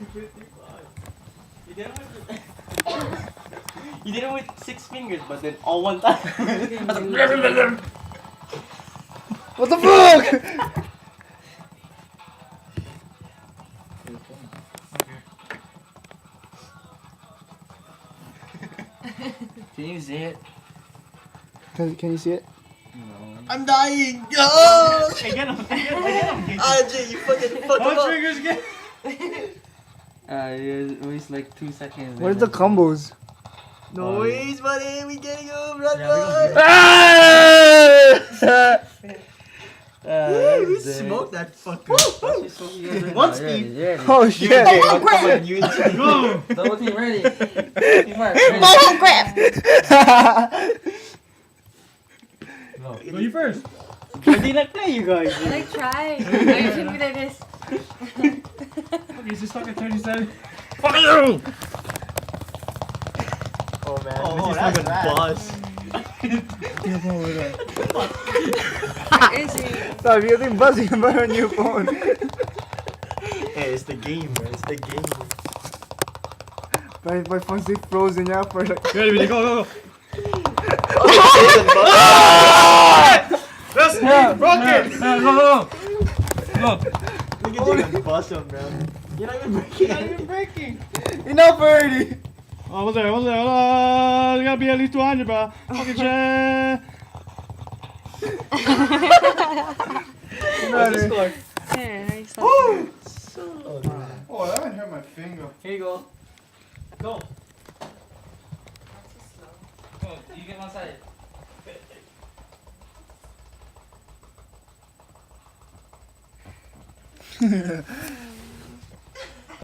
You did it with you did it with 6 fingers, but then all one time. What the fuck? Can you see it? Can you see it? No. I'm dying! Oh! I get him. RJ, you fucking fucked him How up! triggers get? It was like 2 seconds. What are the combos? Noise, buddy! We getting him! Run, Yeah, we run! We That's smoked that fucker! it. One speed! Oh You shit! come on, you Go! Double team ready. Team fight, ready. Oh crap! Go you first. I did not play you guys. Like try. I should be like this. Okay, so stuck at 37. Fuck you! Oh man, Oh, this is that's fucking bad. boss. Where is he? Stop, you're getting buzzing about on your phone. Hey, it's the game, bro. It's the game. My phone's still frozen yeah for like. Ready, go. That's Broken! Go. Look at you bust him, bro. You're not even breaking. Enough already. Oh, what's there? You gotta be at least 200, bro. Fucking shit. What's the score? Here, I stop. Oh, that one hurt my finger. Here you go. Go. Go. You get one side.